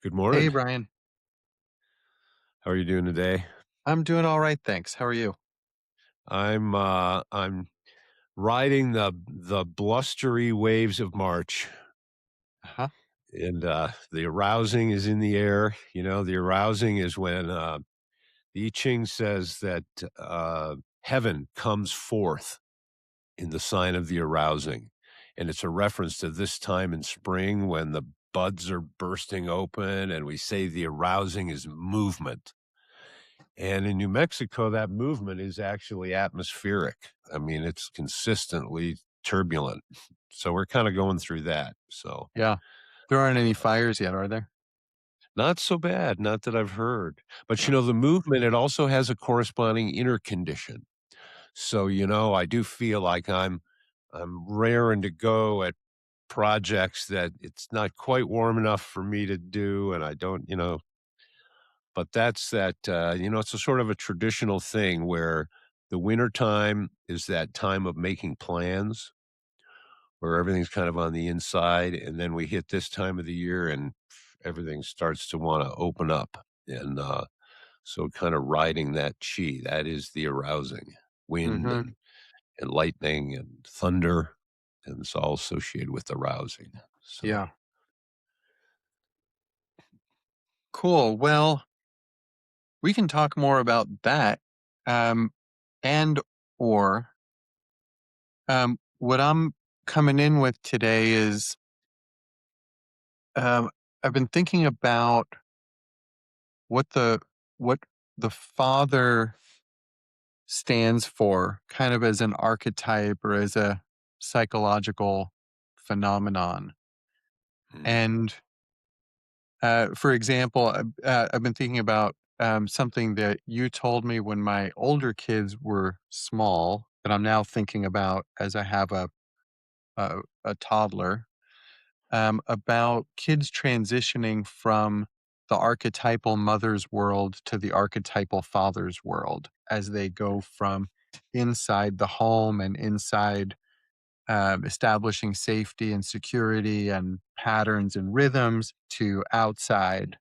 Good Hey, morning. Brian. How are you doing today? I'm doing all right, thanks. How are you? I'm riding the blustery waves of March, Uh-huh. and the arousing is in the air. The arousing is when the I Ching says that heaven comes forth in the sign of the arousing, and it's a reference to this time in spring when the buds are bursting open, and we say the arousing is movement. And in New Mexico, that movement is actually atmospheric. I mean, it's consistently turbulent. So we're kind of going through that. So Yeah. There aren't any fires yet, are there? not so bad, not that I've heard. But the movement, it also has a corresponding inner condition. So, I do feel like I'm raring to go at projects that it's not quite warm enough for me to do. And I don't, but that's it's a sort of a traditional thing where the winter time is that time of making plans where everything's kind of on the inside. And then we hit this time of the year and everything starts to want to open up. And so kind of riding that chi, that is the arousing wind Mhm. and lightning and thunder. And it's all associated with arousing. So, Yeah. Cool. Well, we can talk more about that. Um, and or what I'm coming in with today is um, I've been thinking about what the what the father stands for, kind of as an archetype or as a psychological phenomenon. mm, And for example, I've been thinking about something that you told me when my older kids were small that I'm now thinking about as I have a toddler, about kids transitioning from the archetypal mother's world to the archetypal father's world as they go from inside the home and inside establishing safety and security and patterns and rhythms to outside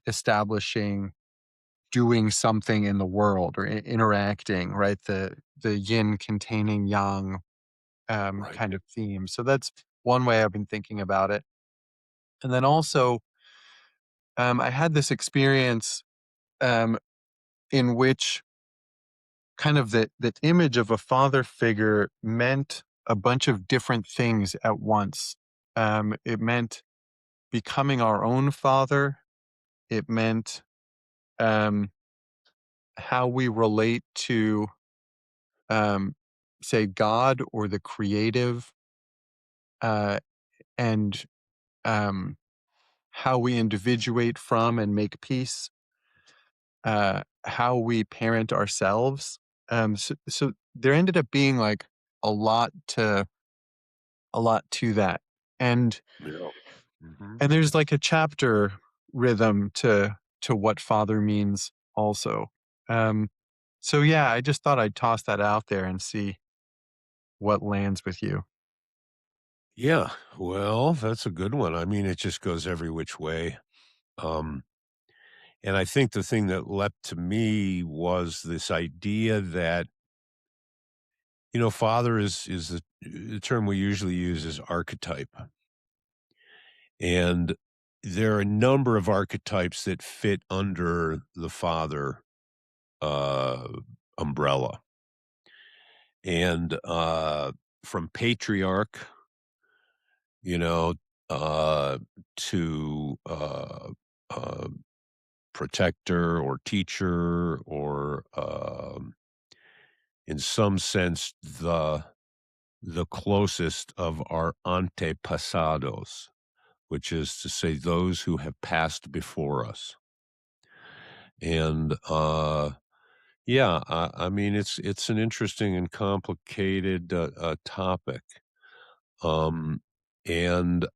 establishing doing something in the world or interacting, right? The yin containing yang right. kind of theme. So that's one way I've been thinking about it. And then also, I had this experience um, in which kind of the image of a father figure meant a bunch of different things at once. It meant becoming our own father. It meant um, how we relate to, um, say, God or the creative, uh, and um, how we individuate from and make peace, how we parent ourselves. So there ended up being like a lot to a lot to that, and Yeah. Hmm. and there's like a chapter rhythm to what father means also. Um, so yeah, I just thought I'd toss that out there and see what lands with you. Yeah. Well, that's a good one. I mean, it just goes every which way. Um, and I think the thing that leapt to me was this idea that, father is the term we usually use is archetype. And there are a number of archetypes that fit under the father uh, umbrella. And from patriarch, you know, uh, to uh, protector or teacher or in some sense the closest of our antepasados, which is to say those who have passed before us. And yeah, I mean it's an interesting and complicated topic. Um, and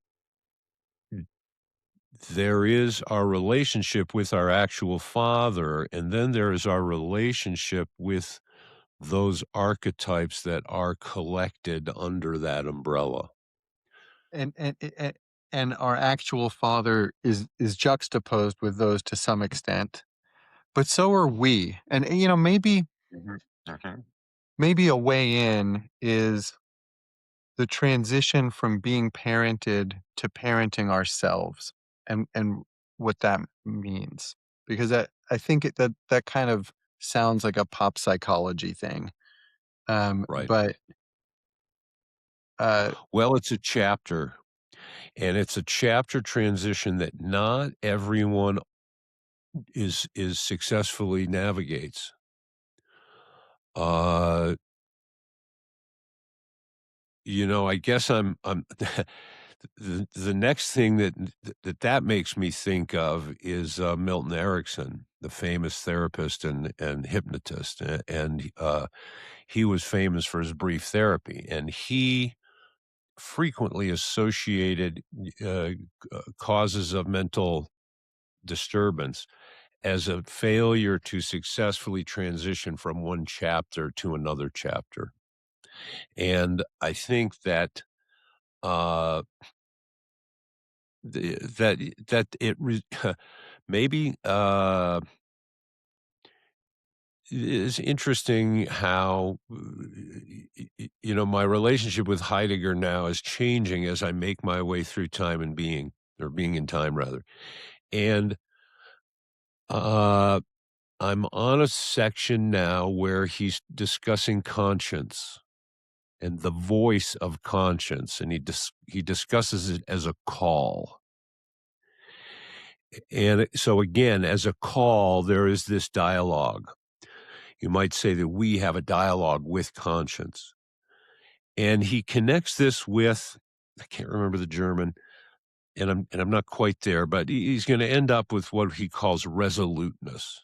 there is our relationship with our actual father, and then there is our relationship with those archetypes that are collected under that umbrella. And and our actual father is juxtaposed with those to some extent, but so are we. And Mhm, mhm. maybe a way in is the transition from being parented to parenting ourselves, and what that means, because I think that kind of sounds like a pop psychology thing, Right. but uh, Well, it's a chapter, and it's a chapter transition that not everyone is successfully navigates. Uh, I guess I'm the next thing that makes me think of is, Milton Erickson, the famous therapist and hypnotist, and he was famous for his brief therapy, and he frequently associated, uh, causes of mental disturbance as a failure to successfully transition from one chapter to another chapter. And I think that uh that maybe it's interesting how my relationship with Heidegger now is changing as I make my way through time and being, or being in time rather. And uh I'm on a section now where he's discussing conscience and the voice of conscience, and he discusses it as a call. And so again, as a call, there is this dialogue. You might say that we have a dialogue with conscience. And he connects this with, I can't remember the German, and I'm not quite there, but he's going to end up with what he calls resoluteness.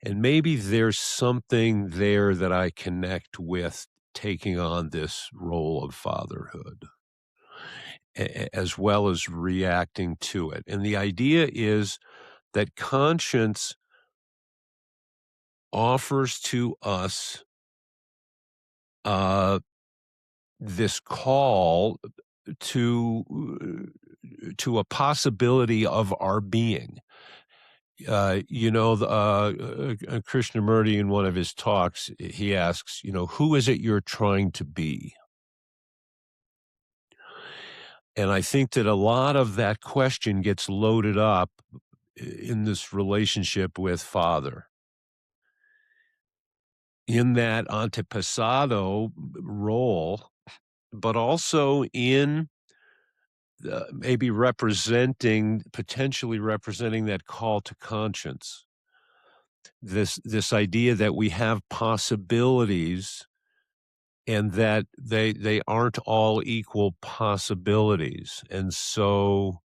And maybe there's something there that I connect with taking on this role of fatherhood, as well as reacting to it. And the idea is that conscience offers to us uh, this call to a possibility of our being. Krishnamurti, in one of his talks, he asks, who is it you're trying to be? And I think that a lot of that question gets loaded up in this relationship with father, in that antepasado role, but also in maybe potentially representing that call to conscience. This idea that we have possibilities and that they aren't all equal possibilities. And so,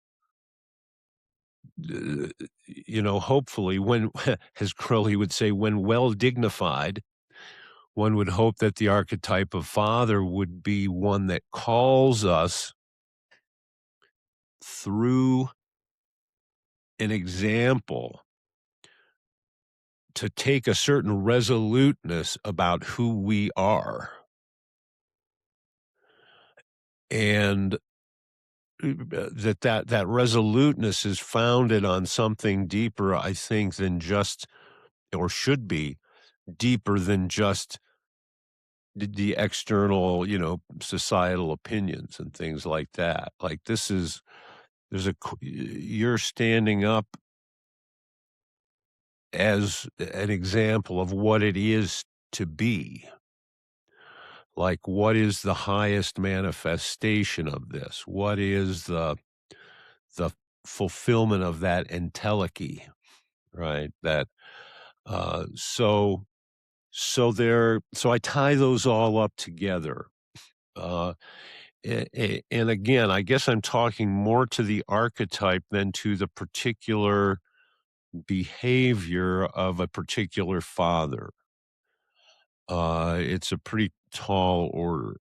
hopefully, when, as Crowley would say, when well dignified, one would hope that the archetype of father would be one that calls us through an example to take a certain resoluteness about who we are. And that resoluteness is founded on something deeper, I think, than just, or should be deeper than just the external, societal opinions and things like that. Like you're standing up as an example of what it is to be. Like, what is the highest manifestation of this? What is the fulfillment of that entelechy, right? Uh, so so I tie those all up together. Uh, and again, I guess I'm talking more to the archetype than to the particular behavior of a particular father. It's a pretty tall order.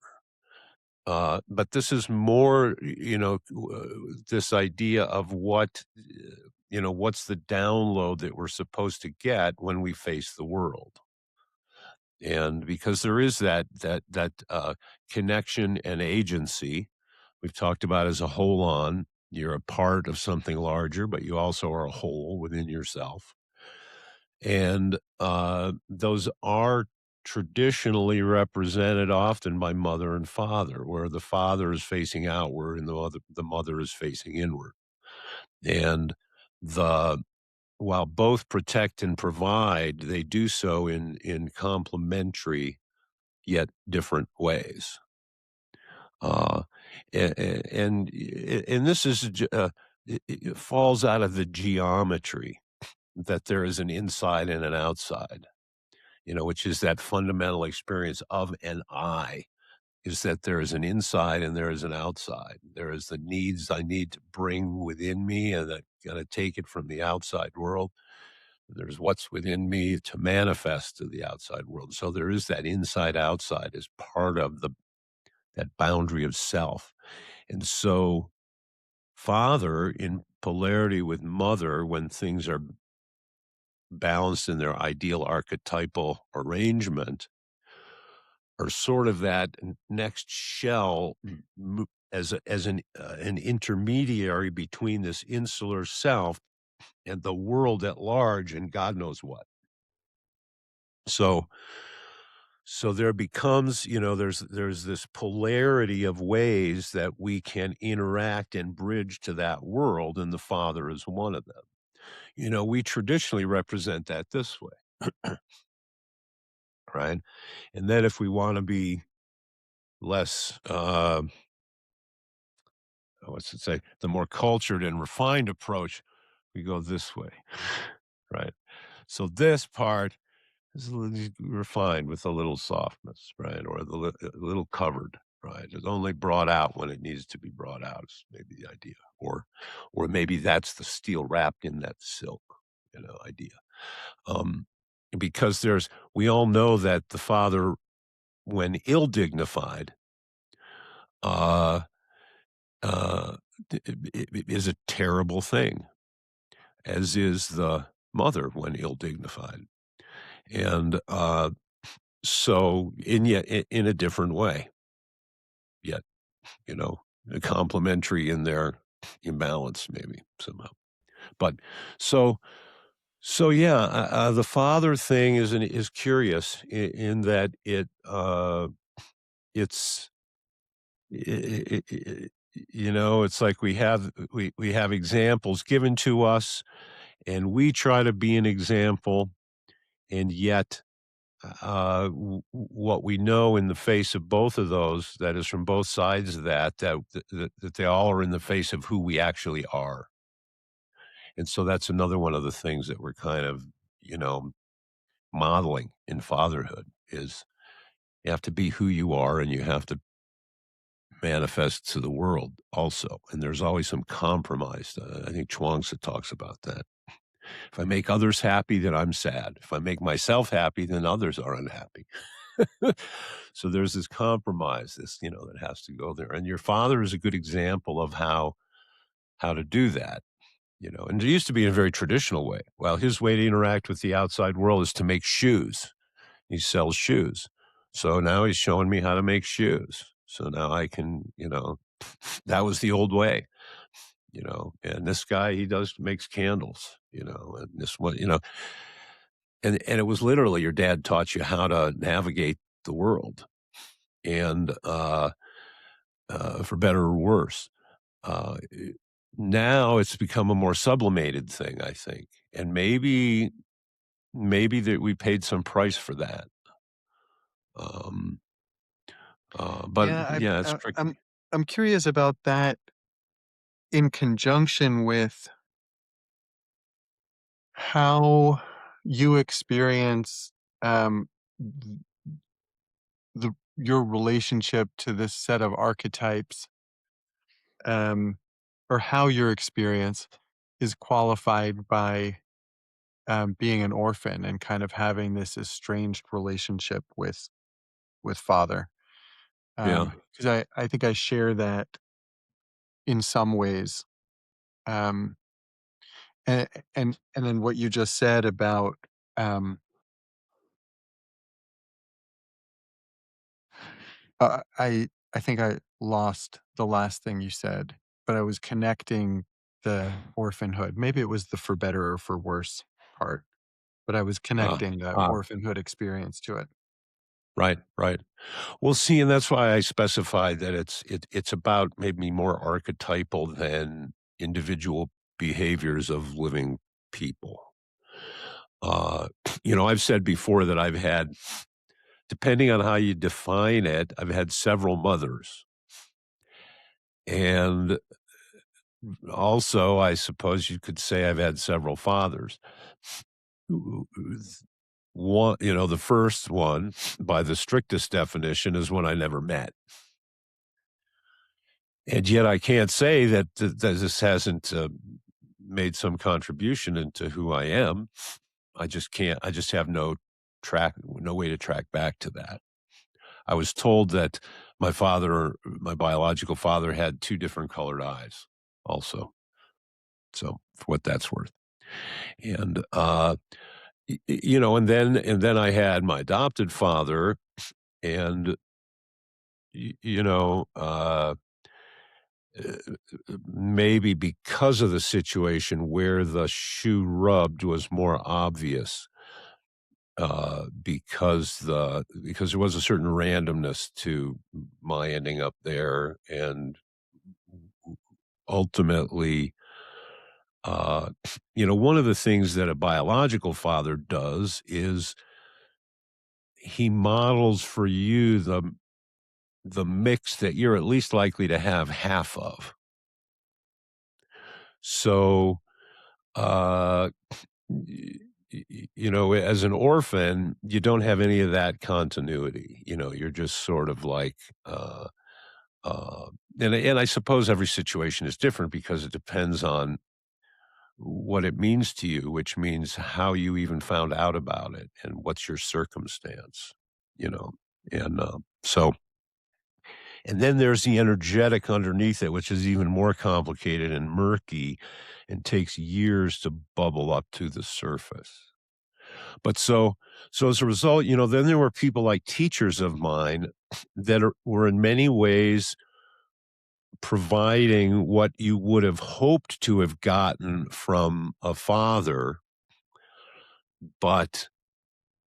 But this is more, this idea of what's the download that we're supposed to get when we face the world. And because there is that connection and agency we've talked about as a whole on. You're a part of something larger, but you also are a whole within yourself. And those are traditionally represented often by mother and father, where the father is facing outward and the mother is facing inward. And the while both protect and provide, they do so in complementary yet different ways. Uh, and this is it falls out of the geometry that there is an inside and an outside, which is that fundamental experience of an I, is that there is an inside and there is an outside. There is the needs I need to bring within me and that gotta take it from the outside world. There's what's within me to manifest to the outside world. So there is that inside outside as part of that boundary of self. And so father in polarity with mother, when things are balanced in their ideal archetypal arrangement, are sort of that next shell as an intermediary between this insular self and the world at large and God knows what. So so there becomes, there's this polarity of ways that we can interact and bridge to that world, and the Father is one of them. We traditionally represent that this way, right? And then if we want to be less, what's it say, the more cultured and refined approach, we go this way, right? So this part is a little refined with a little softness, right? Or a little covered, right? It's only brought out when it needs to be brought out is maybe the idea. Or maybe that's the steel wrapped in that silk, idea. Um, because we all know that the father, when ill dignified, uh, uh, is a terrible thing, as is the mother when ill dignified. And so, yet in a different way, yet, you know, complementary in their imbalance, maybe somehow. But so, yeah, the father thing is curious in that it's, it's like we have examples given to us, and we try to be an example, and yet what we know in the face of both of those, that is from both sides of that they all are in the face of who we actually are. And so that's another one of the things that we're kind of, you know, modeling in fatherhood is you have to be who you are and you have to manifest to the world also. And there's always some compromise. I think Chuangzi talks about that. If I make others happy, then I'm sad. If I make myself happy, then others are unhappy. So there's this compromise, that has to go there. And your father is a good example of how to do that, And it used to be in a very traditional way. Well, his way to interact with the outside world is to make shoes. He sells shoes. So now he's showing me how to make shoes. So now I can, that was the old way, And this guy, he makes candles, and this one, and it was literally your dad taught you how to navigate the world and for better or worse. Uh, eh, Now it's become a more sublimated thing, I think, and maybe that we paid some price for that. Um, but Yeah, yeah, it's tricky. I'm curious about that in conjunction with how you experience, th your relationship to this set of archetypes, um, or how your experience is qualified by, being an orphan and kind of having this estranged relationship with father. Yeah, 'Cause I think I share that in some ways, um, and then what you just said about, um, I I think I lost the last thing you said, but I was connecting the orphanhood. Maybe it was the for better or for worse part, but I was Ah, connecting the ah, orphanhood experience to it. right, right. Well, see, and that's why I specified that it's about maybe more archetypal than individual behaviors of living people. Uh, I've said before that I've had, depending on how you define it, I've had several mothers. And also, I suppose you could say I've had several fathers. One, the first one, by the strictest definition, is one I never met. And yet I can't say that this hasn't, made some contribution into who I am. I just can't I just have no way to track back to that. I was told that my biological father had 2 different colored eyes also, so for what that's worth. And, and then I had my adopted father and, y you know, maybe because of the situation where the shoe rubbed was more obvious, because there was a certain randomness to my ending up there, and ultimately, uh, one of the things that a biological father does is he models for you the mix that you're at least likely to have half of. So, uh, y as an orphan, you don't have any of that continuity, you're just sort of like, uh and I suppose every situation is different because it depends on what it means to you, which means how you even found out about it and what's your circumstance, you know? And then there's the energetic underneath it, which is even more complicated and murky and takes years to bubble up to the surface. But so as a result, then there were people like teachers of mine that were in many ways providing what you would have hoped to have gotten from a father, but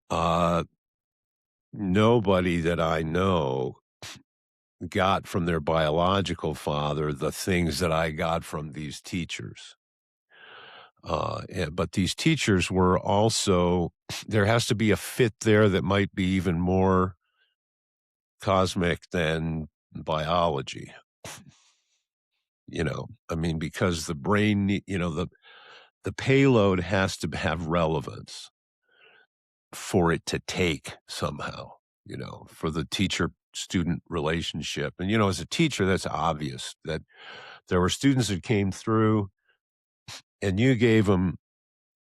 uh, nobody that I know got from their biological father the things that I got from these teachers. But these teachers were also, there has to be a fit there that might be even more cosmic than biology. I mean, because the brain, the payload has to have relevance for it to take somehow, for the teacher student relationship. And, as a teacher, that's obvious that there were students that came through and you gave them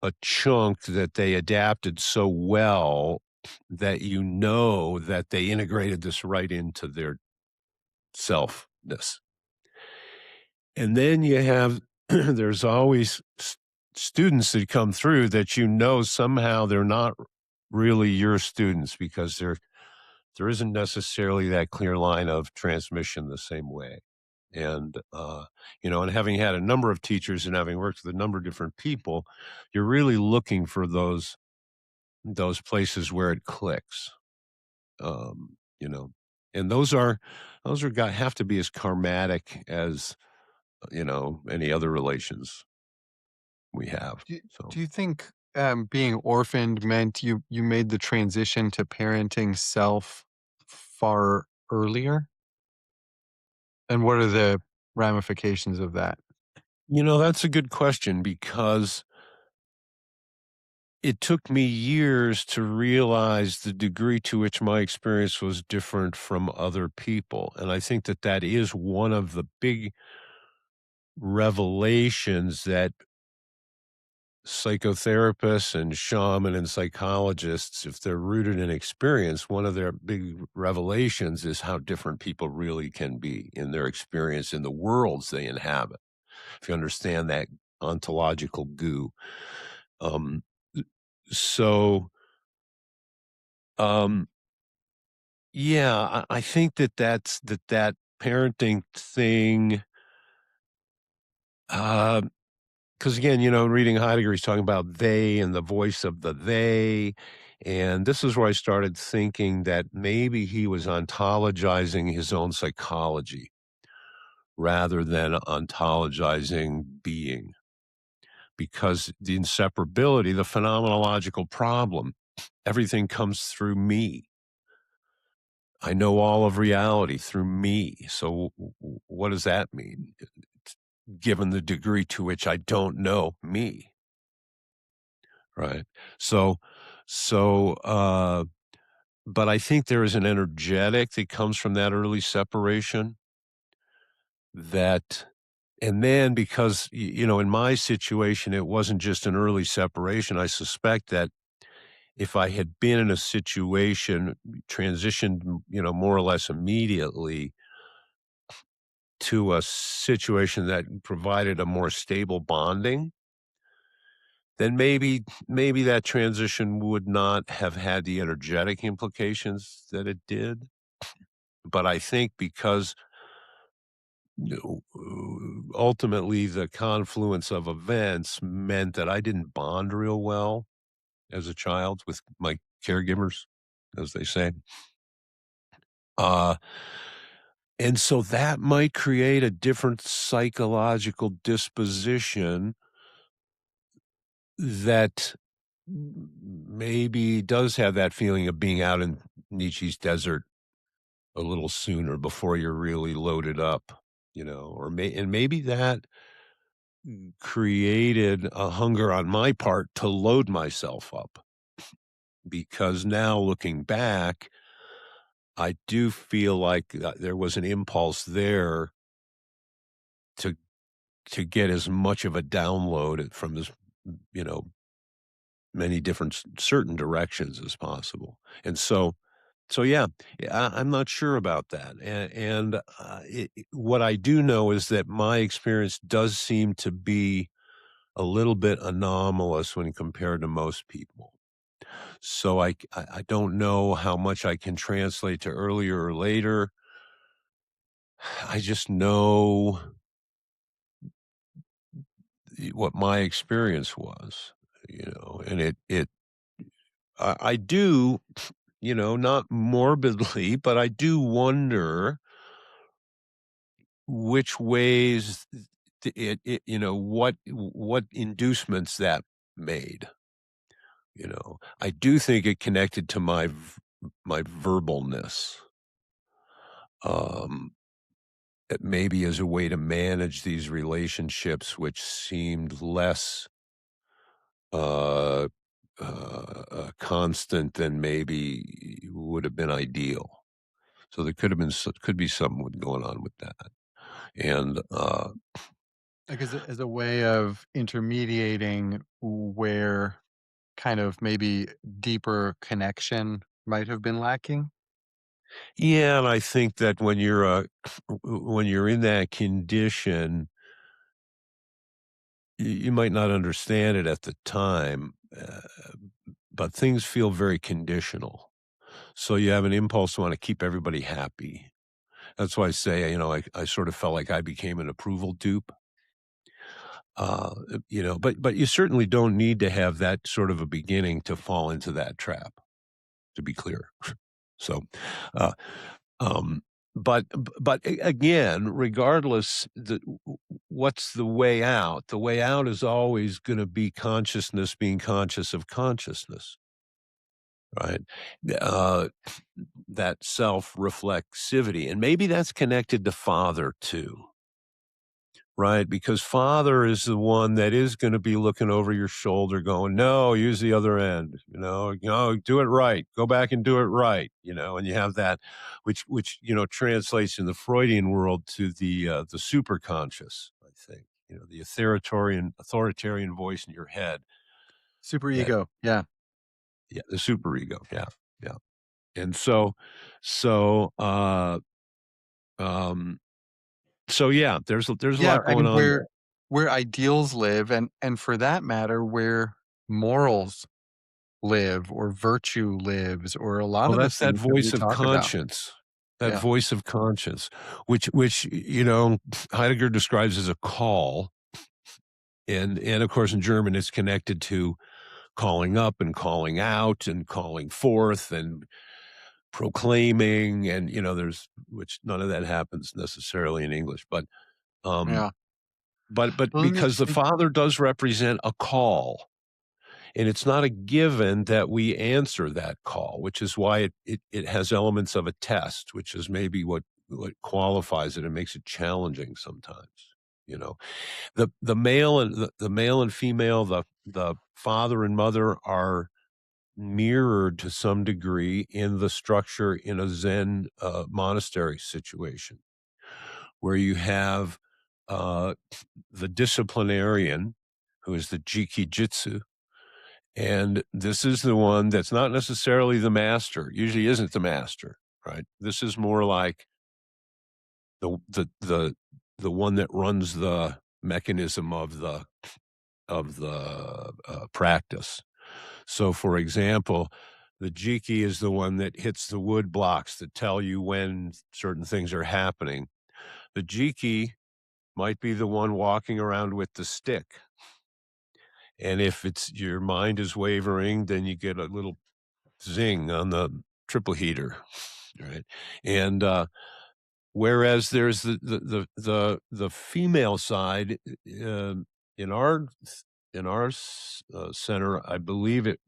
a chunk that they adapted so well that that they integrated this right into their selfness. And then you have there's always students that come through that somehow they're not really your students because there isn't necessarily that clear line of transmission the same way. And and having had a number of teachers and having worked with a number of different people, you're really looking for those places where it clicks. Um, you know, and those are got have to be as karmatic as any other relations we have. So, Do you think, being orphaned meant you made the transition to parenting self far earlier? And what are the ramifications of that? that's a good question because it took me years to realize the degree to which my experience was different from other people. And I think that is one of the big revelations that psychotherapists and shaman and psychologists, if they're rooted in experience, one of their big revelations is how different people really can be in their experience in the worlds they inhabit. If you understand that ontological goo. Um, so, um, Yeah, I think that that parenting thing, uh 'cause again, reading Heidegger, he's talking about they and the voice of the they, and this is where I started thinking that maybe he was ontologizing his own psychology rather than ontologizing being, because the inseparability, the phenomenological problem, everything comes through me. I know all of reality through me, so what does that mean? Given the degree to which I don't know me. Right. So so, but I think there is an energetic that comes from that early separation that and then because, in my situation, it wasn't just an early separation. I suspect that if I had been in a situation, transitioned, more or less immediately to a situation that provided a more stable bonding, then maybe that transition would not have had the energetic implications that it did. But I think because ultimately the confluence of events meant that I didn't bond real well as a child with my caregivers, as they say. Uh, and so that might create a different psychological disposition that maybe does have that feeling of being out in Nietzsche's desert a little sooner before you're really loaded up, and maybe that created a hunger on my part to load myself up because now looking back, I do feel like there was an impulse there to get as much of a download from as you know many different certain directions as possible, and so yeah, I'm not sure about that, and what I do know is that my experience does seem to be a little bit anomalous when compared to most people. So I don't know how much I can translate to earlier or later. I just know what my experience was, and I do, not morbidly, but I do wonder which ways what inducements that made. I do think it connected to my verbalness. Um, maybe as a way to manage these relationships, which seemed less uh, constant than maybe would have been ideal. So there could be something going on with that, and Like, as a way of intermediating where kind of maybe deeper connection might have been lacking? yeah, and I think that when you're when you're in that condition, you might not understand it at the time, but things feel very conditional. So you have an impulse to want to keep everybody happy. That's why I say, I sort of felt like I became an approval dupe. But you certainly don't need to have that sort of a beginning to fall into that trap, to be clear. So, uh, um, again, regardless, what's the way out? The way out is always going to be consciousness being conscious of consciousness, right? Uh, that self reflexivity, and maybe that's connected to father too. Right, because father is the one that is gonna be looking over your shoulder going, "No, use the other end," "No, do it right, go back and do it right," and you have that which, translates in the Freudian world to the superconscious, I think, the authoritarian voice in your head Super that ego, yeah. yeah, the superego, yeah, yeah, and so, um, yeah, there's a Yeah, lot I going mean, on there. where ideals live and for that matter, where morals live or virtue lives or a lot Well, of the that's that things that we voice of talk about. conscience. That Yeah, voice of conscience, which, Heidegger describes as a call, and of course, in German, it's connected to calling up and calling out and calling forth and proclaiming, and, there's which none of that happens necessarily in English, um, yeah. but Well, because the Father does represent a call. And it's not a given that we answer that call, which is why it has elements of a test, which is maybe what qualifies it and makes it challenging sometimes. You know, the male and female, the father and mother are mirrored to some degree in the structure in a Zen monastery situation, where you have uh, the disciplinarian, who is the Jiki Jitsu, and this is the one that's not necessarily the master, usually isn't the master, right? This is more like the the the the one that runs the mechanism of the practice. So, for example, the jiki is the one that hits the wood blocks that tell you when certain things are happening. The jiki might be the one walking around with the stick, and if it's your mind is wavering, then you get a little zing on the triple heater, right? And, whereas there's the female side, in our center, I believe it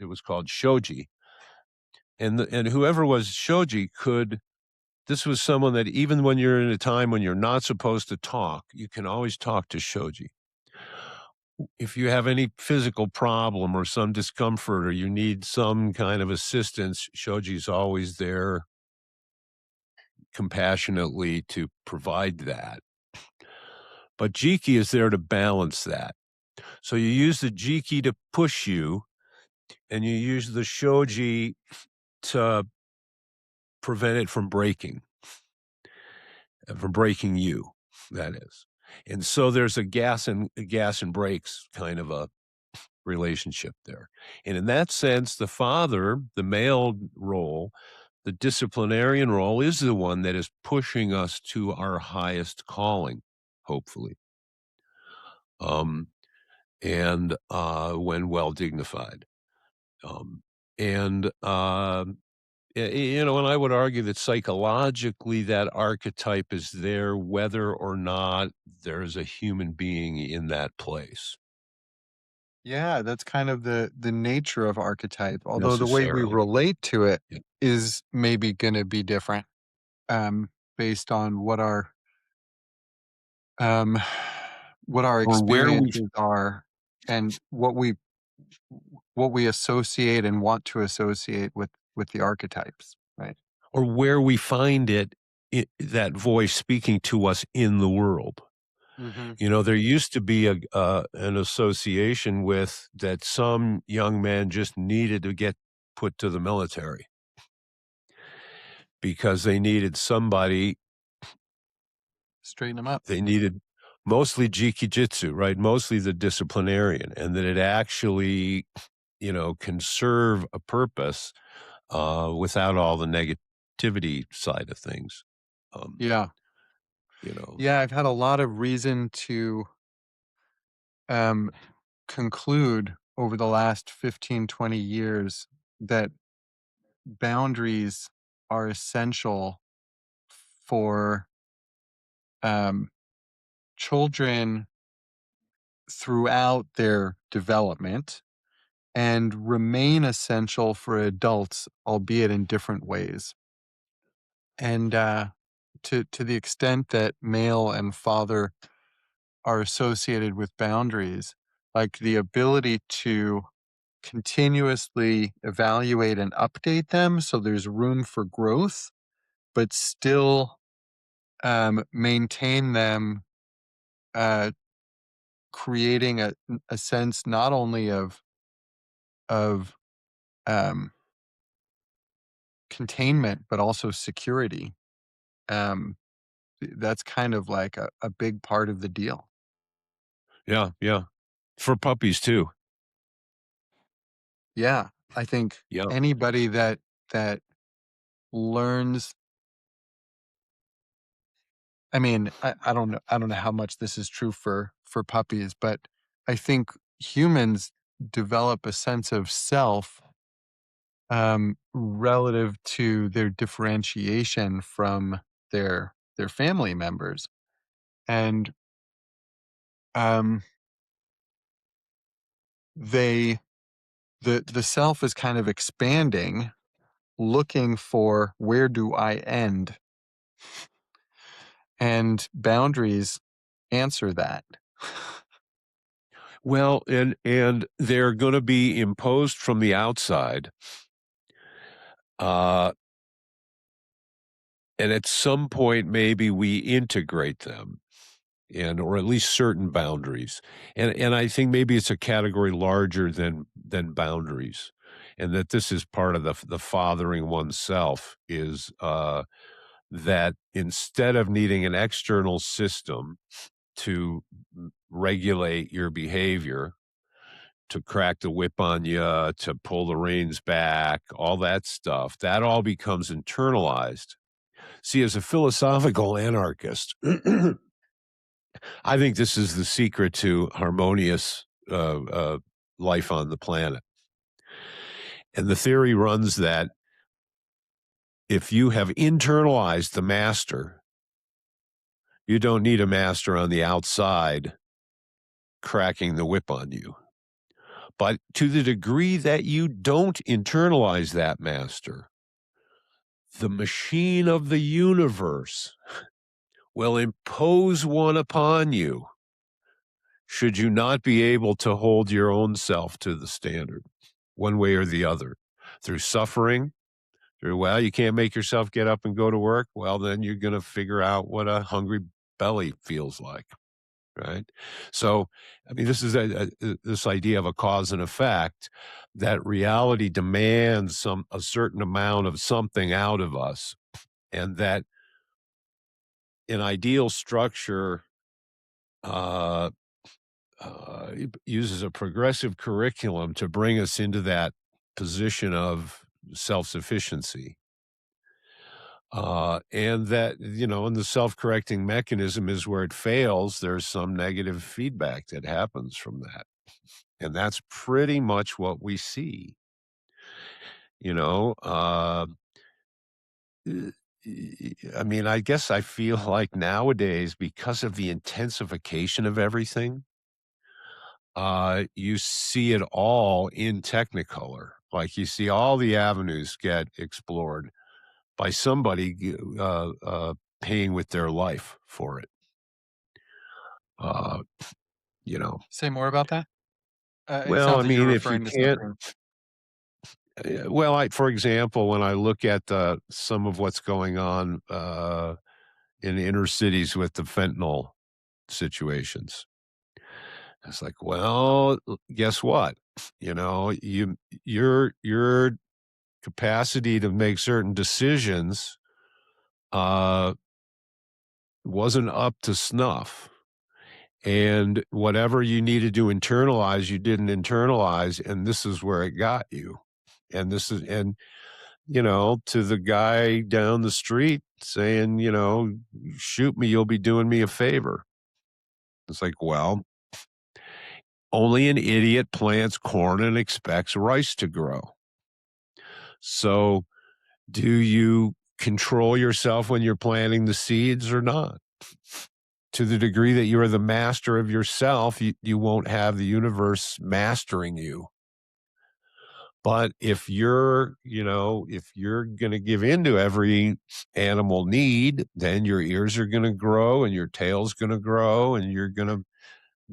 was called shoji, and whoever was shoji could this was someone that even when you're in a time when you're not supposed to talk, you can always talk to shoji. If you have any physical problem or some discomfort or you need some kind of assistance, shoji's always there compassionately to provide that. But Jiki is there to balance that. So you use the Jiki to push you, and you use the Shoji to prevent it from breaking you, that is. And so there's a gas and brakes kind of a relationship there. And in that sense, the father, the male role, the disciplinarian role is the one that is pushing us to our highest calling, hopefully. Um, and when well dignified. Um, and and I would argue that psychologically that archetype is there, whether or not there's a human being in that place yeah, that's kind of the nature of archetype, although the way we necessarily. relate to it Yeah. is maybe gonna be different, based on um, what our Or where we experiences are and what we associate and want to associate with the archetypes, right? find that voice speaking to us in the world. Mhm. There used to be an association with that some young man just needed to get put to the military because they needed somebody. Straighten them up. They needed mostly jikijitsu, right? Mostly the disciplinarian, and that it actually, can serve a purpose, without all the negativity side of things. Um, Yeah. you know Yeah, I've had a lot of reason to, um, conclude over the last 15, 20 years that boundaries are essential for, um, children throughout their development and remain essential for adults, albeit in different ways. And, to the extent that male and father are associated with boundaries, like the ability to continuously evaluate and update them so there's room for growth, but still maintain them, uh, creating a sense not only of um, containment but also security. Um, that's kind of like a big part of the deal. yeah, yeah. For puppies too. Yeah, I think Yeah. anybody that learns I mean, I don't know how much this is true for puppies, but I think humans develop a sense of self, relative to their differentiation from their family members, and, um, they the self is kind of expanding, looking for where do I end, and boundaries answer that. Well, and they're gonna be imposed from the outside, uh, and at some point, maybe we integrate them, and or at least certain boundaries. And I think maybe it's a category larger than boundaries, and that this is part of the fathering oneself is, that instead of needing an external system to regulate your behavior, to crack the whip on you, to pull the reins back, all that stuff, that all becomes internalized. See, as a philosophical anarchist, I think this is the secret to harmonious life on the planet. And the theory runs that if you have internalized the master, you don't need a master on the outside cracking the whip on you. But to the degree that you don't internalize that master, the machine of the universe will impose one upon you should you not be able to hold your own self to the standard, one way or the other, through suffering, through, well, you can't make yourself get up and go to work. Well, then you're going to figure out what a hungry belly feels like. Right. So, I mean, this is this idea of a cause and effect that reality demands a certain amount of something out of us, and that an ideal structure uh, uses a progressive curriculum to bring us into that position of self sufficiency. And that, and the self correcting mechanism is where it fails, there's some negative feedback that happens from that. And that's pretty much what we see, you know. Uh, I mean, I guess I feel like nowadays, because of the intensification of everything, you see it all in Technicolor. Like you see all the avenues get explored by somebody paying with their life for it. Uh, you know, Say more about that? It well, I sounds like you're mean, if you referring to can't, something. well, for example, when I look at some of what's going on in inner cities with the fentanyl situations, it's like, well, guess what? You know, your capacity to make certain decisions uh, wasn't up to snuff. And whatever you needed to internalize, you didn't internalize. And this is where it got you. And to the guy down the street saying, shoot me, you'll be doing me a favor. It's like, well, only an idiot plants corn and expects rice to grow. So, do you control yourself when you're planting the seeds or not? To the degree that you are the master of yourself, you won't have the universe mastering you. But if you're going to give in to every animal need, then your ears are going to grow and your tail's going to grow and you're going to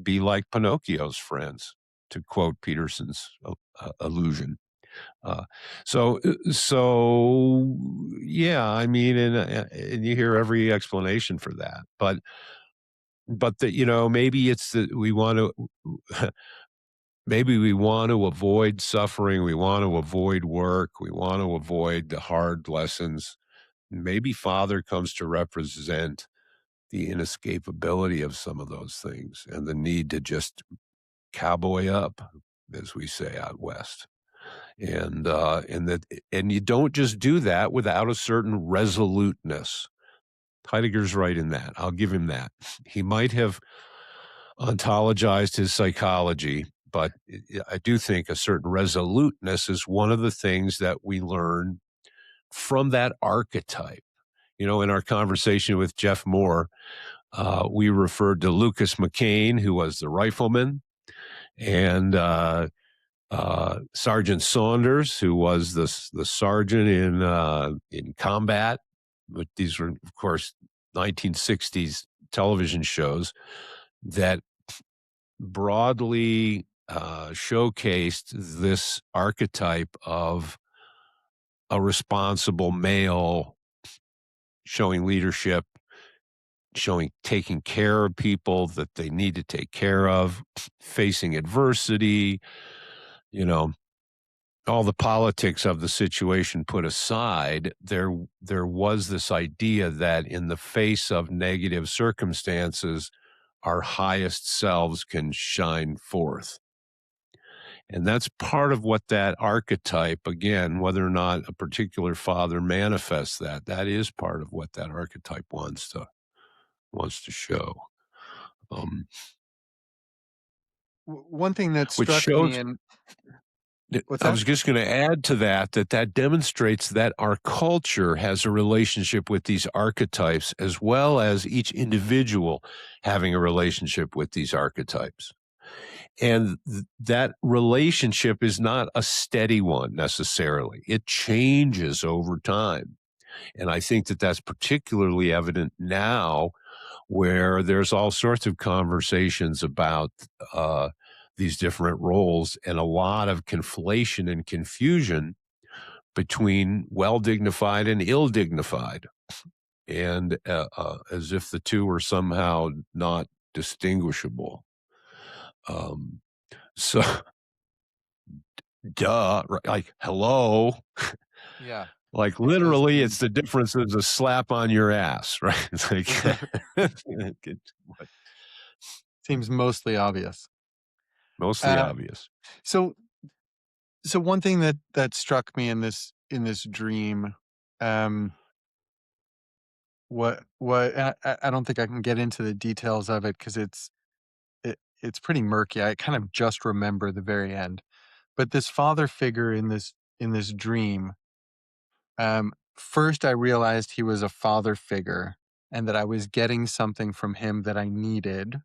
be like Pinocchio's friends, to quote Peterson's illusion. Uh, so yeah, I mean, and you hear every explanation for that, but maybe it's that we want to maybe we want to avoid suffering, we want to avoid work, we want to avoid the hard lessons. Maybe father comes to represent the inescapability of some of those things and the need to just cowboy up, as we say out west. And you don't just do that without a certain resoluteness. Heidegger's right in that. I'll give him that. He might have ontologized his psychology, but I do think a certain resoluteness is one of the things that we learn from that archetype. In our conversation with Jeff Moore, we referred to Lucas McCain, who was the rifleman, and Sergeant Saunders, who was the sergeant in combat. But these were, of course, 1960s television shows that broadly showcased this archetype of a responsible male showing leadership, showing taking care of people that they need to take care of, facing adversity, you know, all the politics of the situation put aside, there was this idea that in the face of negative circumstances, our highest selves can shine forth. And that's part of what that archetype, again, whether or not a particular father manifests that, that is part of what that archetype wants to show. Um, One thing that which struck me shows in what's I that? was just going to add to that that demonstrates that our culture has a relationship with these archetypes as well as each individual having a relationship with these archetypes. And that relationship is not a steady one necessarily. It changes over time. And I think that that's particularly evident now where there's all sorts of conversations about these different roles and a lot of conflation and confusion between well dignified and ill dignified, and as if the two were somehow not distinguishable. Um, so, duh, right, like, hello. Yeah, Like it does literally, seem it's the difference is a slap on your ass, right? It's like, what, seems mostly obvious. mostly Uh, obvious. so so one thing that struck me in this dream, um, what I don't think I can get into the details of it because it's pretty murky. I kind of just remember the very end. But this father figure in this dream, first I realized he was a father figure and that I was getting something from him that I needed,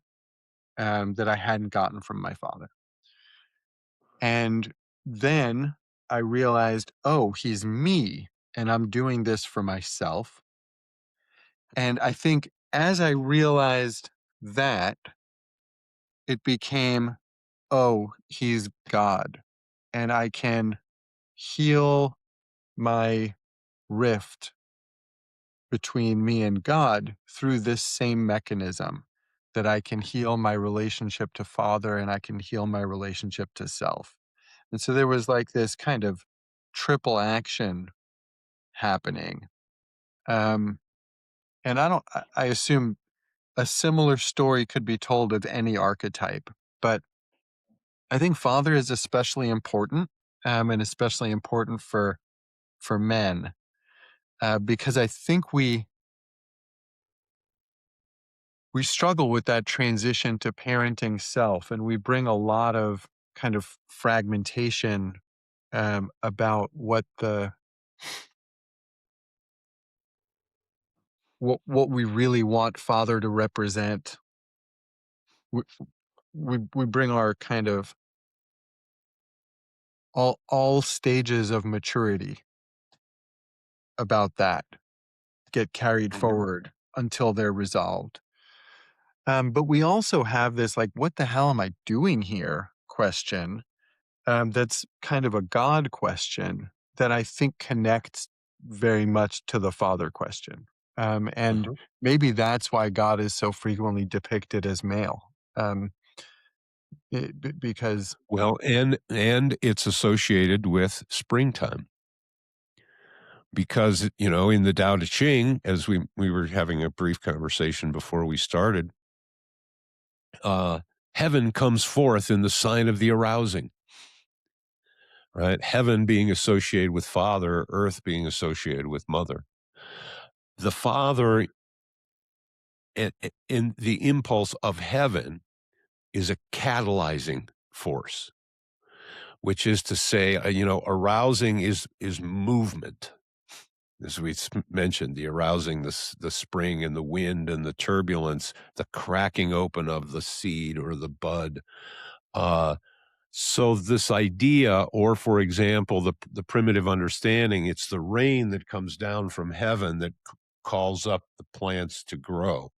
that I hadn't gotten from my father. And then I realized, oh, he's me, and I'm doing this for myself. And I think as I realized that, it became, oh, he's God, and I can heal my rift between me and God through this same mechanism, that I can heal my relationship to Father and I can heal my relationship to self. And so there was like this kind of triple action happening. Um, and I assume a similar story could be told of any archetype, but I think Father is especially important, and especially important for men, because I think we struggle with that transition to parenting self, and we bring a lot of kind of fragmentation, about what we really want father to represent. We, we bring our kind of all stages of maturity about that get carried Mhm. forward until they're resolved. But we also have this like, what the hell am I doing here question, that's kind of a God question that I think connects very much to the father question. And Uh-huh. maybe that's why God is so frequently depicted as male, because, Well, and it's associated with springtime because in the Tao Te Ching, as we were having a brief conversation before we started, uh, heaven comes forth in the sign of the arousing, right? Heaven being associated with father, earth being associated with mother. The father in the impulse of heaven is a catalyzing force, which is to say, arousing is movement. As we mentioned, the arousing, the spring and the wind and the turbulence, the cracking open of the seed or the bud. Uh, so this idea, or for example, the primitive understanding, it's the rain that comes down from heaven that calls up the plants to grow.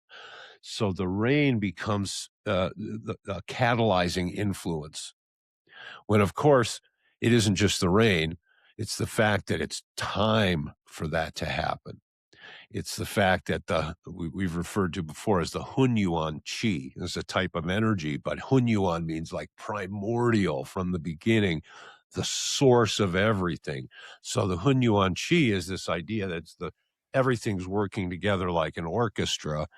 So the rain becomes the catalyzing influence. When, of course, it isn't just the rain, it's the fact that it's time for that to happen. It's the fact that we've referred to before as the Hunyuan Qi is a type of energy, but Hunyuan means like primordial from the beginning, the source of everything. So the Hunyuan Qi is this idea that everything's working together like an orchestra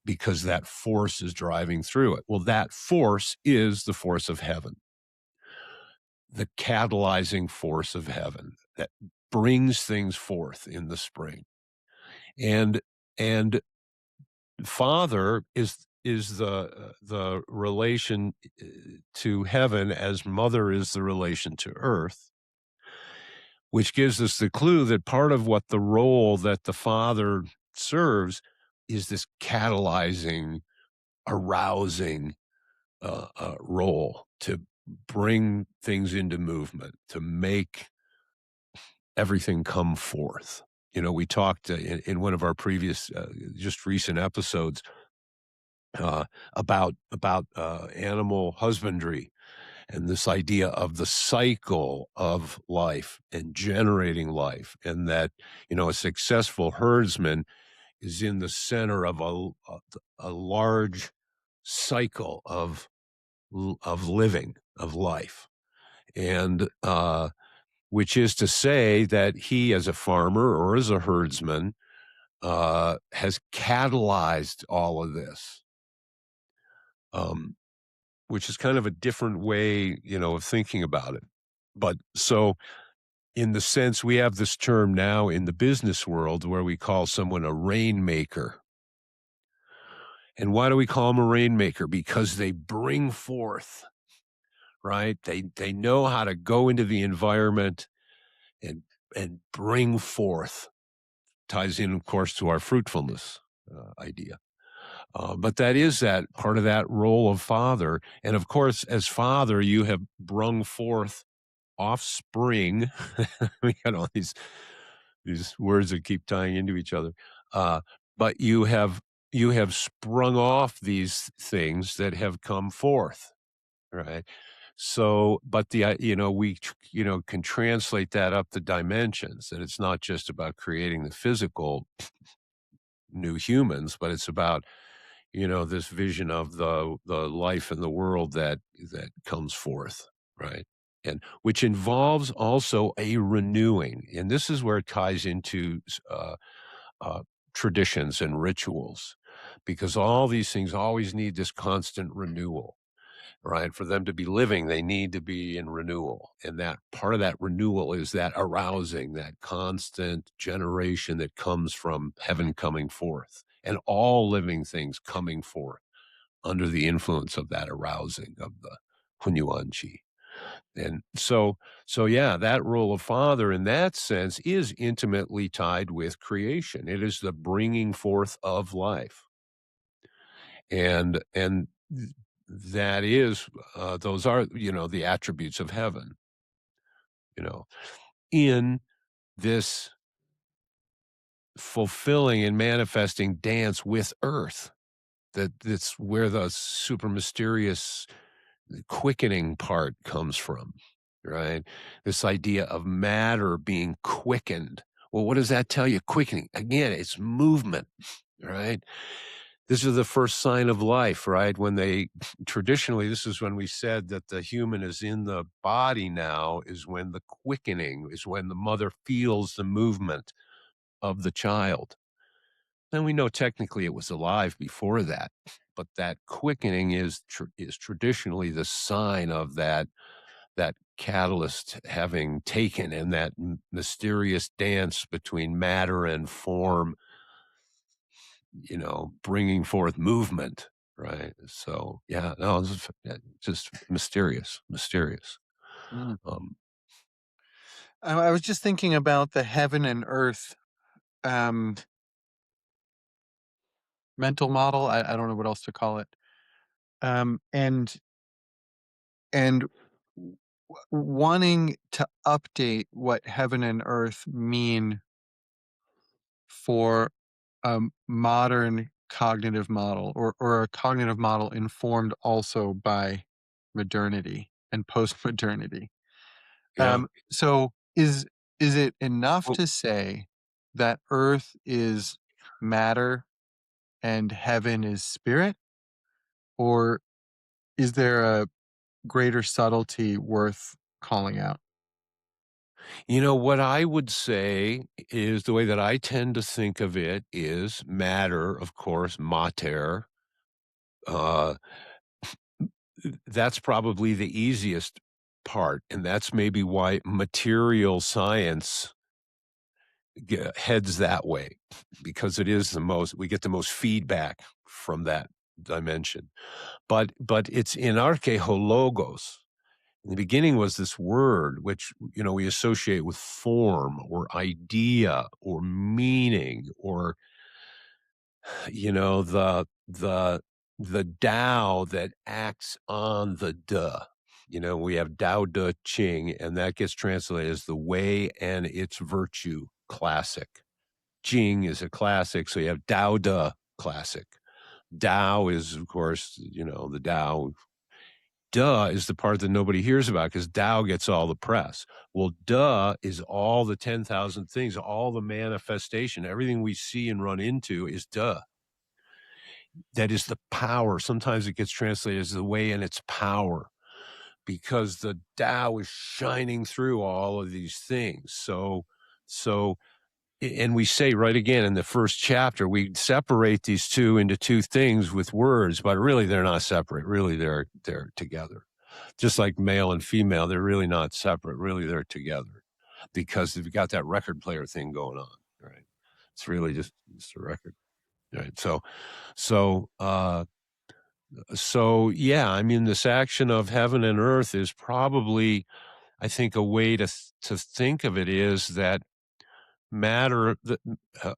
because that force is driving through it. Well, that force is the force of heaven, the catalyzing force of heaven that brings things forth in the spring. And and father is the relation to heaven as mother is the relation to earth, which gives us the clue that part of what the role that the father serves is this catalyzing, arousing role to bring things into movement, to make everything come forth. We talked in one of our previous, just recent episodes about animal husbandry and this idea of the cycle of life and generating life, and that a successful herdsman is in the center of a large cycle of living, of life, and which is to say that he, as a farmer or as a herdsman, has catalyzed all of this. Um, which is kind of a different way, of thinking about it. But so in the sense we have this term now in the business world where we call someone a rainmaker. And why do we call them a rainmaker? Because they bring forth, right? They know how to go into the environment and bring forth. Ties in, of course, to our fruitfulness idea. But that is that part of that role of father. And of course, as father, you have brung forth offspring. We got all these words that keep tying into each other. Uh, but you have sprung off these things that have come forth, right? So, but we can translate that up the dimensions, that it's not just about creating the physical new humans, but it's about this vision of the life in the world that comes forth, right? And which involves also a renewing. And this is where it ties into uh, traditions and rituals, because all these things always need this constant renewal, right? For them to be living, they need to be in renewal. And that part of that renewal is that arousing, that constant generation that comes from heaven coming forth and all living things coming forth under the influence of that arousing of the Hunyuan Qi. And so yeah, that role of father in that sense is intimately tied with creation. It is the bringing forth of life. And that is those are the attributes of heaven, you know in this fulfilling and manifesting dance with earth. That's where the super mysterious quickening part comes from, right? This idea of matter being quickened. Well, what does that tell you? Quickening, again, it's movement, right? This is the first sign of life, right? Traditionally, this is when we said that the human is in the body now, is when the quickening, is when the mother feels the movement of the child. And we know technically it was alive before that, but that quickening is traditionally the sign of that that catalyst having taken and that mysterious dance between matter and form, bringing forth movement, right? So, yeah, no, it's just mysterious, mysterious. Mm. Um, I was just thinking about the heaven and earth um, mental model. I don't know what else to call it. Um, and and wanting to update what heaven and earth mean for a modern cognitive model, or a cognitive model informed also by modernity and post-modernity. yeah. So is it enough Well, to say that earth is matter and heaven is spirit, or is there a greater subtlety worth calling out? what I would say is the way that I tend to think of it is matter, of course, mater. Uh, that's probably the easiest part. And that's maybe why material science heads that way, because it is we get the most feedback from that dimension. But it's in archeologos. In the beginning was this word which, we associate with form or idea or meaning or, the Tao that acts on the de. We have Tao De Ching, and that gets translated as the way and its virtue classic. Jing is a classic, so you have Tao De classic. Tao is, of course, the Tao. Duh is the part that nobody hears about because Tao gets all the press. Well, duh is all the 10,000 things, all the manifestation, everything we see and run into is duh. That is the power. Sometimes it gets translated as the way and its power because the Tao is shining through all of these things. So and we say right again in the first chapter, we separate these two into two things with words, but really they're not separate. Really, they're together. Just like male and female, they're really not separate. Really, they're together because they've got that record player thing going on, right? It's really just a record, right? So yeah, I mean, this action of heaven and earth is probably, I think, a way to think of it is that matter. Uh,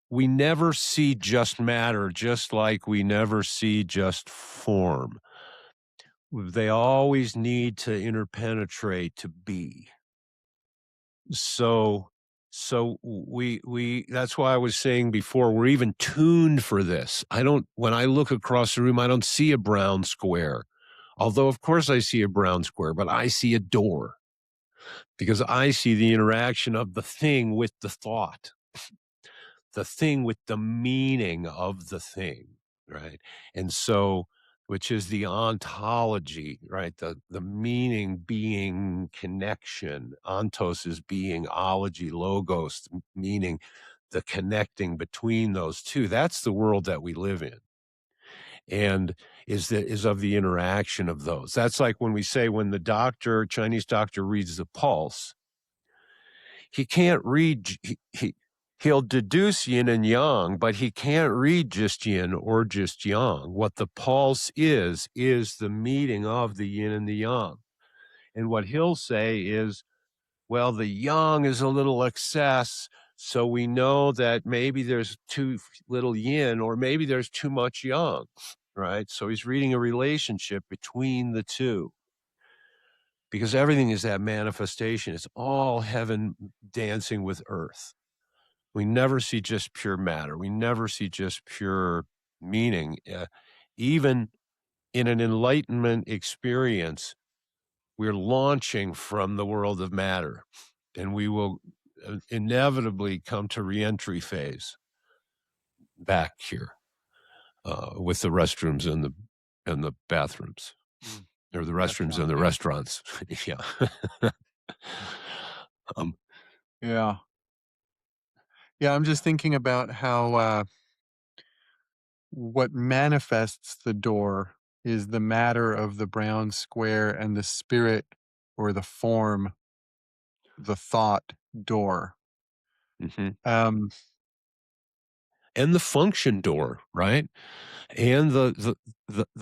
we never see just matter, just like we never see just form. They always need to interpenetrate to be. So we that's why I was saying before, we're even tuned for this. When I look across the room, I don't see a brown square. Although of course I see a brown square, but I see a door because I see the interaction of the thing with the thought, the thing with the meaning of the thing, right? And so, which is the ontology, right? The meaning being connection. Ontos is being, ology, logos, meaning the connecting between those two. That's the world that we live in. And is of the interaction of those. That's like when we say when the Chinese doctor reads the pulse, he can't read he'll deduce yin and yang, but he can't read just yin or just yang. What the pulse is the meeting of the yin and the yang. And what he'll say is, well, the yang is a little excess, so we know that maybe there's too little yin or maybe there's too much yang, right? So he's reading a relationship between the two because everything is that manifestation. It's all heaven dancing with earth. We never see just pure matter. We never see just pure meaning. Even in an enlightenment experience, we're launching from the world of matter, and we will inevitably come to reentry phase back here with the restrooms and the bathrooms, Mm, or the restrooms restaurant, and the yeah. restaurants. Yeah. um, Yeah. Yeah, I'm just thinking about how, what manifests the door. is the matter of the brown square and the spirit or the form, the thought door. Mhm. Um, And the function door, right? And the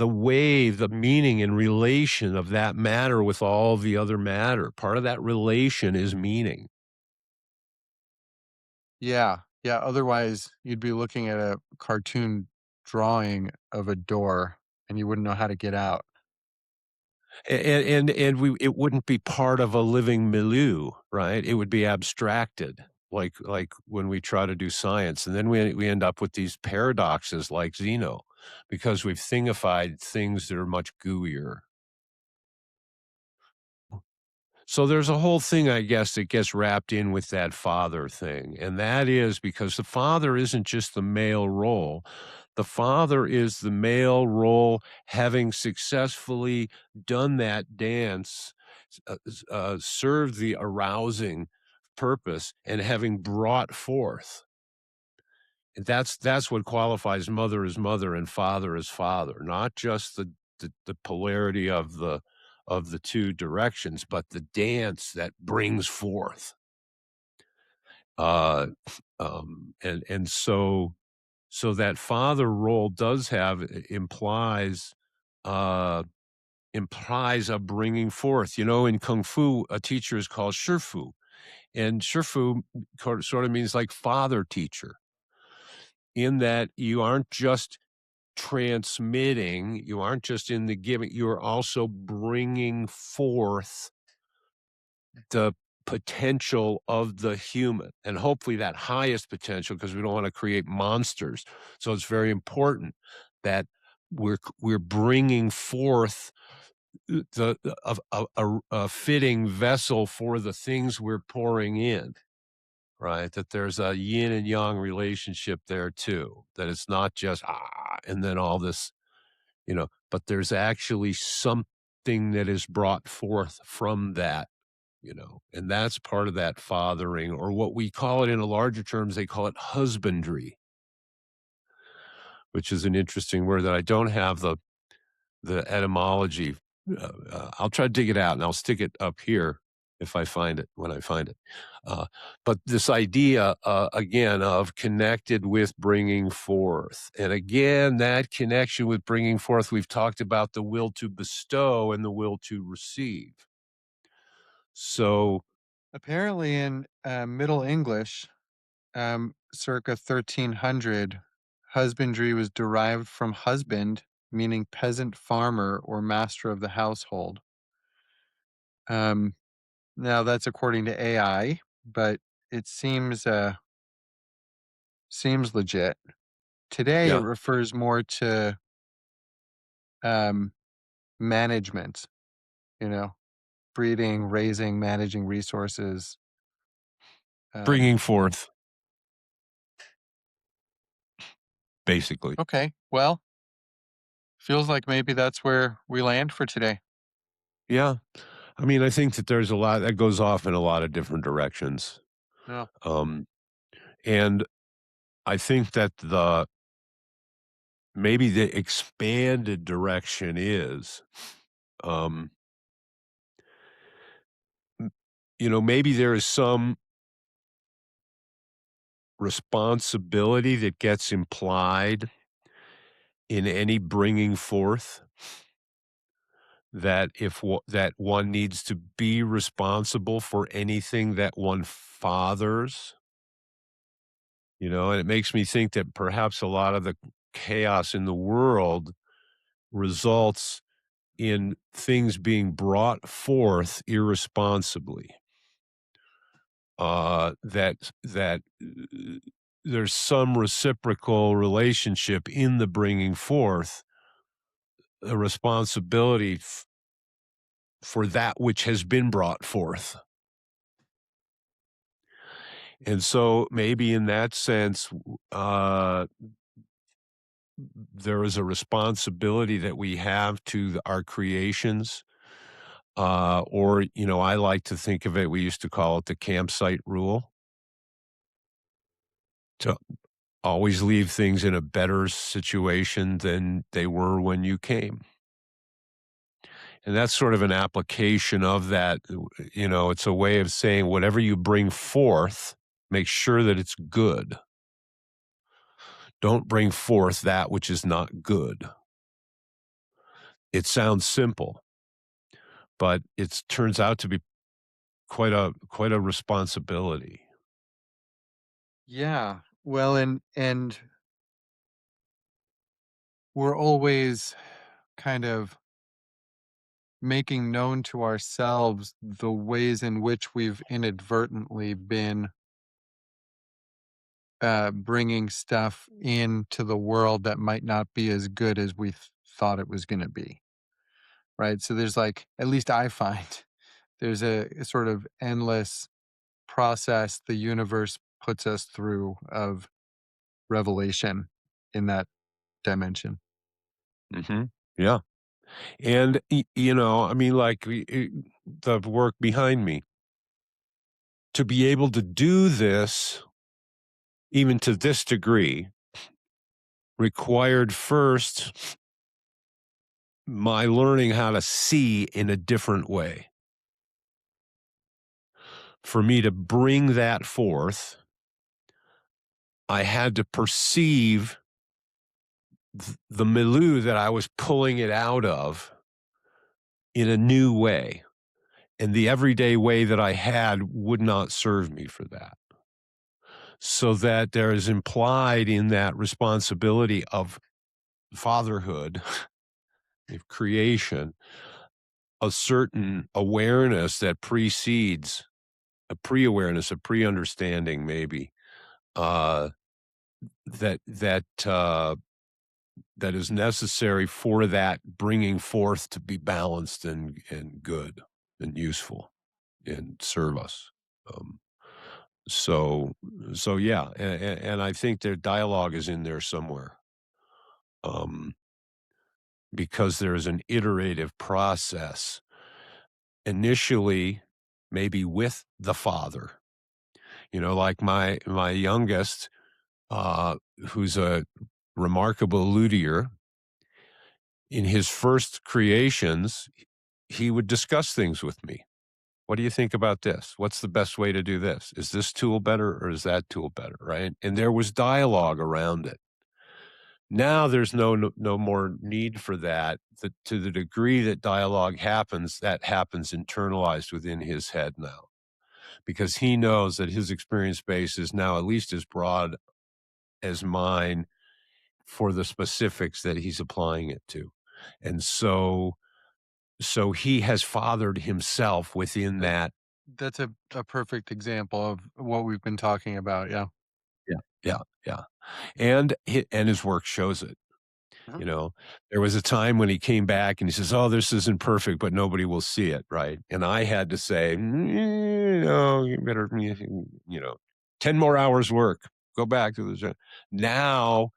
way, the meaning and relation of that matter with all the other matter. Part of that relation is meaning. yeah, yeah, otherwise you'd be looking at a cartoon drawing of a door and you wouldn't know how to get out. And we it wouldn't be part of a living milieu, right? It would be abstracted, like when we try to do science, and then we end up with these paradoxes like Zeno, because we've thingified things that are much gooier. So there's a whole thing, I guess, that gets wrapped in with that father thing. And that is because the father isn't just the male role. The father is the male role having successfully done that dance, served the arousing purpose, and having brought forth. That's what qualifies mother as mother and father as father, not just the polarity of the two directions, but the dance that brings forth. Uh, and so that father role does have uh, implies a bringing forth. You know, in kung fu, a teacher is called shifu, and shifu sort of means like father teacher, in that you aren't just transmitting, you aren't just in the giving, you're also bringing forth the potential of the human, and hopefully that highest potential, because we don't want to create monsters. So it's very important that we're bringing forth a fitting vessel for the things we're pouring in, right? That there's a yin and yang relationship there too, that it's not just and then all this, but there's actually something that is brought forth from that, and that's part of that fathering, or what we call it in a larger terms, they call it husbandry, which is an interesting word that I don't have the etymology. I'll try to dig it out and I'll stick it up here if I find it when I find it. Uh, but this idea, again, of connected with bringing forth. And again, that connection with bringing forth, we've talked about the will to bestow and the will to receive. So, Apparently in Middle English, circa 1300, husbandry was derived from husband, meaning peasant farmer or master of the household. Um, Now that's according to AI, but it seems legit. Today, it yeah, refers more to um, management. You know, breeding, raising, managing resources. Um, bringing forth, basically. okay, well, feels like maybe that's where we land for today. Yeah. I mean, I think that there's a lot that goes off in a lot of different directions. Yeah. Um, and I think that maybe the expanded direction is, um, maybe there is some responsibility that gets implied in any bringing forth, that that one needs to be responsible for anything that one fathers, and it makes me think that perhaps a lot of the chaos in the world results in things being brought forth irresponsibly. That there's some reciprocal relationship in the bringing forth, a responsibility for that which has been brought forth. And so maybe in that sense, uh, there is a responsibility that we have to our creations. Or, I like to think of it, we used to call it the campsite rule, to always leave things in a better situation than they were when you came. And that's sort of an application of that, it's a way of saying whatever you bring forth, make sure that it's good. Don't bring forth that which is not good. It sounds simple, but it turns out to be quite a responsibility. Yeah. Well, and we're always kind of making known to ourselves the ways in which we've inadvertently been bringing stuff into the world that might not be as good as we thought it was going to be. Right. So there's like, at least I find there's a sort of endless process the universe puts us through of revelation in that dimension. Mhm. Yeah. And, I mean, like, the work behind me, to be able to do this, even to this degree, required first my learning how to see in a different way. For me to bring that forth, I had to perceive the milieu that I was pulling it out of in a new way. And the everyday way that I had would not serve me for that. So that there is implied in that responsibility of fatherhood, of creation, a certain awareness that precedes a pre-awareness, a pre-understanding maybe, uh, that that is necessary for that bringing forth to be balanced and good and useful and serve us. Um, so so yeah, and I think their dialogue is in there somewhere. Um, because there is an iterative process initially maybe with the father, like my youngest, uh, who's a remarkable luthier. In his first creations, he would discuss things with me. What do you think about this? What's the best way to do this? Is this tool better or is that tool better? Right. And there was dialogue around it. Now there's no more need for that. To the degree that dialogue happens, that happens internalized within his head now, because he knows that his experience base is now at least as broad as mine for the specifics that he's applying it to. And so he has fathered himself within That, that. that's a perfect example of what we've been talking about. Yeah. Yeah, yeah, yeah. And his work shows it. Mhm. You know, there was a time when he came back and he says, "Oh, this isn't perfect, but nobody will see it," right? And I had to say, no, you better, 10 more hours work. Go back to the gen." Now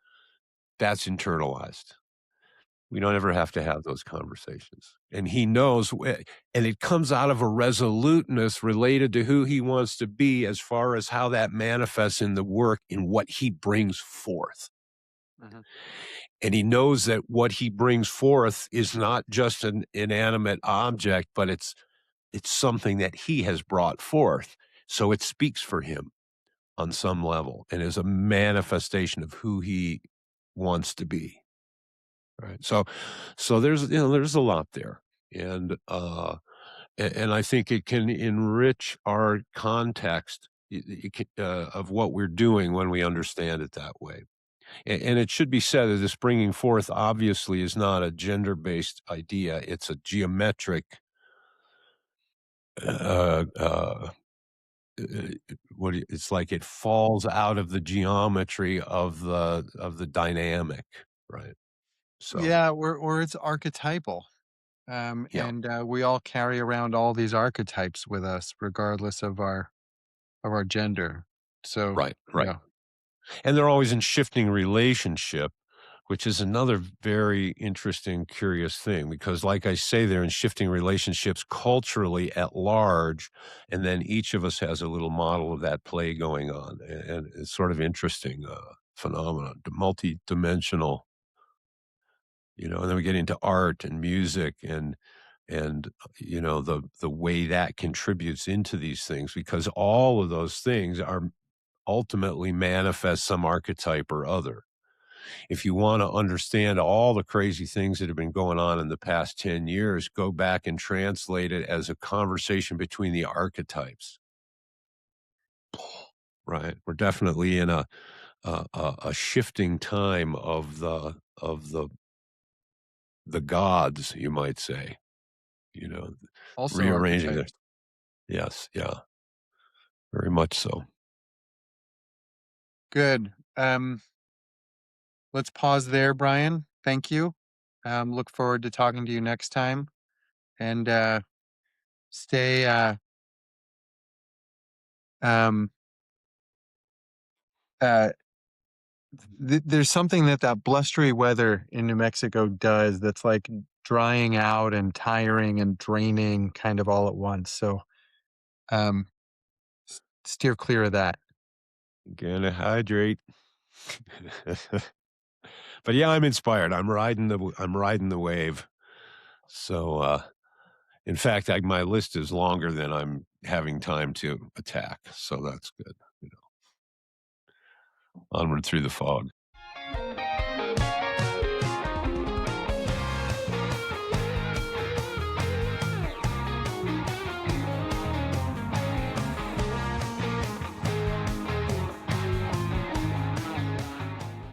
that's internalized. We don't ever have to have those conversations. And he knows, and it comes out of a resoluteness related to who he wants to be as far as how that manifests in the work in what he brings forth. Mhm. And he knows that what he brings forth is not just an inanimate object, but it's something that he has brought forth. So it speaks for him on some level and is a manifestation of who he wants to be. Right. So there's a lot there. And and I think it can enrich our context of what we're doing when we understand it that way. And it should be said that this bringing forth obviously is not a gender-based idea. It's a geometric, uh, uh, it's like it falls out of the geometry of the dynamic, right? So, Yeah, or it's archetypal. yeah, And we all carry around all these archetypes with us, regardless of our gender. So, right, right. yeah. And they're always in shifting relationship, which is another very interesting, curious thing because, like I say, they're in shifting relationships culturally at large, and then each of us has a little model of that play going on, and it's sort of interesting phenomenon, multi-dimensional. And then we get into art and music, and and, the way that contributes into these things because all of those things are ultimately manifest some archetype or other. If you wanna understand all the crazy things that have been going on in the past 10 years, go back and translate it as a conversation between the archetypes, right? We're definitely in a shifting time of the gods, you might say, you know, Also rearranging their archetypes. yes, yeah, very much so. Good. Let's pause there, Brian. Thank you. Look forward to talking to you next time. And stay. Um, uh, there's something that blustery weather in New Mexico does that's like drying out and tiring and draining kind of all at once. So um, steer clear of that. Gonna hydrate. But yeah, I'm inspired. I'm riding the wave. So, in fact, my list is longer than I'm having time to attack. So that's good. You know, onward through the fog.